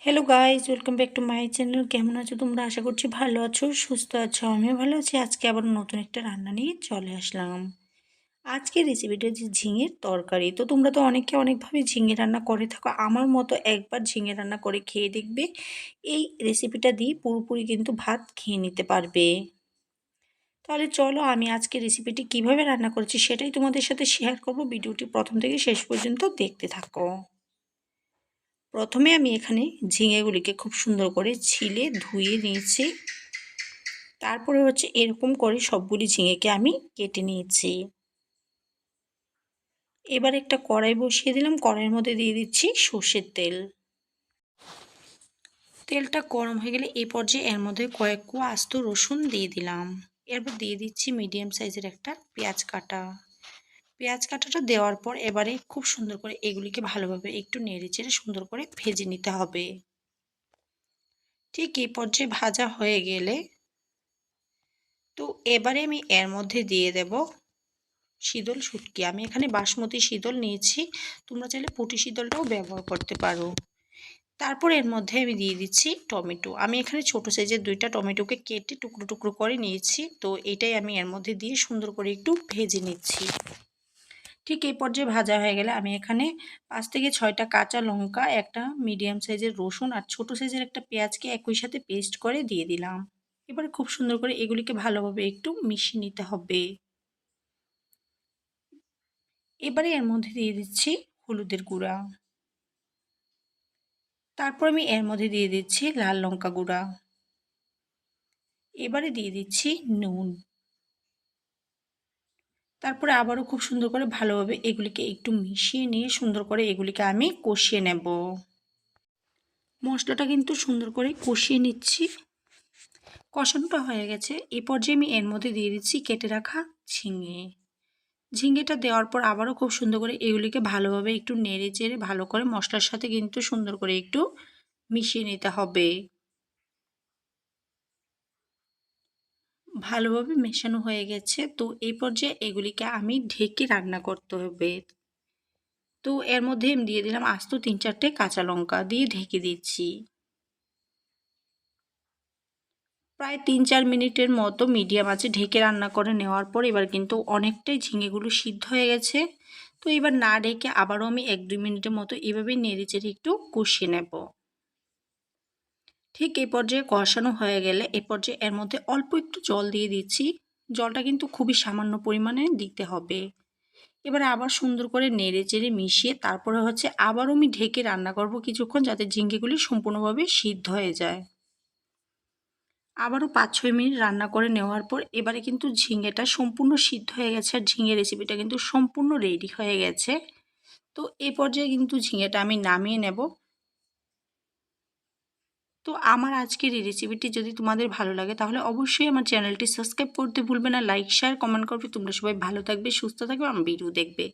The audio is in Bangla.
Hello guys, welcome back to my channel. কেমন আছো তোমরা? আশা করছি ভালো আছো, সুস্থ আছো। আমিও ভালো আছি। আজকে আবার নতুন একটা রান্না নিয়ে চলে আসলাম। আজকের রেসিপিটা হচ্ছে ঝিঙের তরকারি। তো তোমরা তো অনেকে অনেকভাবে ঝিঙে রান্না করে থাকো। আমার মতো একবার ঝিঙে রান্না করে খেয়ে দেখবে, এই রেসিপিটা দিয়ে পুরোপুরি কিন্তু ভাত খেয়ে নিতে পারবে। তাহলে চলো, আমি আজকে রেসিপিটি কিভাবে রান্না করেছি সেটাই তোমাদের সাথে শেয়ার করবো। ভিডিওটি প্রথম থেকে শেষ পর্যন্ত দেখতে থাকো। প্রথমে আমি এখানে ঝিঙেগুলিকে খুব সুন্দর করে ছিলে ধুয়ে নিয়েছি। তারপরে হচ্ছে এরকম করে সবগুলি ঝিঙেকে আমি কেটে নিয়েছি। এবার একটা কড়াই বসিয়ে দিলাম। কড়াইয়ের মধ্যে দিয়ে দিচ্ছি সর্ষের তেল। তেলটা গরম হয়ে গেলে এই পর্যায়ে এর মধ্যে কয়েক কোয়া আস্ত রসুন দিয়ে দিলাম। এরপর দিয়ে দিচ্ছি মিডিয়াম সাইজের একটা পেঁয়াজ কাটা। পেঁয়াজ কাটাটা দেওয়ার পর এবারে খুব সুন্দর করে এগুলিকে ভালোভাবে একটু নেড়ে চেড়ে সুন্দর করে ভেজে নিতে হবে। ঠিক এই পর্যায়ে ভাজা হয়ে গেলে তো এবারে আমি এর মধ্যে দিয়ে দেব শীতল শুটকি। আমি এখানে বাসমতি শীতল নিয়েছি, তোমরা চাইলে পুঁটি শীতলটাও ব্যবহার করতে পারো। তারপর এর মধ্যে আমি দিয়ে দিচ্ছি টমেটো। আমি এখানে ছোট সাইজের 2টা টমেটোকে কেটে টুকরো টুকরো করে নিয়েছি। তো এটাই আমি এর মধ্যে দিয়ে সুন্দর করে একটু ভেজে নিচ্ছি। ঠিক এই পর্যায়ে ভাজা হয়ে গেলে আমি এখানে 5 থেকে 6টা কাঁচা লঙ্কা, একটা মিডিয়াম সাইজের রসুন আর ছোট সাইজের একটা পেঁয়াজকে একই সাথে পেস্ট করে দিয়ে দিলাম। এবারে খুব সুন্দর করে এগুলিকে ভালোভাবে একটু মিশিয়ে নিতে হবে। এবারে এর মধ্যে দিয়ে দিচ্ছি হলুদের গুঁড়া। তারপর আমি এর মধ্যে দিয়ে দিচ্ছি লাল লঙ্কা গুঁড়া। এবারে দিয়ে দিচ্ছি নুন। তারপরে আবারও খুব সুন্দর করে ভালোভাবে এগুলিকে একটু মিশিয়ে নিয়ে সুন্দর করে এগুলিকে আমি কষিয়ে নেব। মশলাটা কিন্তু সুন্দর করে কষিয়ে নিচ্ছি। কষানোটা হয়ে গেছে। এই পর্যায়ে আমি এর মধ্যে দিয়ে দিচ্ছি কেটে রাখা ঝিঙে। ঝিঙেটা দেওয়ার পর আবারও খুব সুন্দর করে এগুলিকে ভালোভাবে একটু নেড়ে চেড়ে ভালো করে মশলার সাথে কিন্তু সুন্দর করে একটু মিশিয়ে নিতে হবে। ভালোভাবে মেশানো হয়ে গেছে। তো এই পর্যায়ে এগুলিকে আমি ঢেকে রান্না করতে হবে। তো এর মধ্যে আমি দিয়ে দিলাম আস্ত 3-4টে কাঁচা লঙ্কা দিয়ে ঢেকে দিচ্ছি। প্রায় 3-4 মিনিটের মতো মিডিয়াম আঁচে ঢেকে রান্না করে নেওয়ার পর এবার কিন্তু অনেকটাই ঝিঙেগুলো সিদ্ধ হয়ে গেছে। তো এবার না ঢেকে আবারও আমি 1-2 মিনিটের মতো এভাবেই নেড়েচেড়ে একটু কষিয়ে নেব। ঠিক এই পর্যায়ে কষানো হয়ে গেলে এ পর্যায়ে এর মধ্যে অল্প একটু জল দিয়ে দিচ্ছি। জলটা কিন্তু খুবই সামান্য পরিমাণে দিতে হবে। এবার আবার সুন্দর করে নেড়ে চেড়ে মিশিয়ে তারপরে হচ্ছে আবারও আমি ঢেকে রান্না করব কিছুক্ষণ, যাতে ঝিঙ্গেগুলি সম্পূর্ণভাবে সিদ্ধ হয়ে যায়। আবারও 5-6 মিনিট রান্না করে নেওয়ার পর এবারে কিন্তু ঝিঙেটা সম্পূর্ণ সিদ্ধ হয়ে গেছে আর ঝিঙে রেসিপিটা কিন্তু সম্পূর্ণ রেডি হয়ে গেছে। তো এই পর্যায়ে কিন্তু ঝিঙেটা আমি নামিয়ে নেব। তো আমার আজকের এই রেসিপিটি যদি তোমাদের ভালো লাগে তাহলে অবশ্যই আমার চ্যানেলটি সাবস্ক্রাইব করতে ভুলবে না। লাইক শেয়ার কমেন্ট করবে। তোমরা সবাই ভালো থাকবে, সুস্থ থাকবে, আমার ভিডিও দেখবে।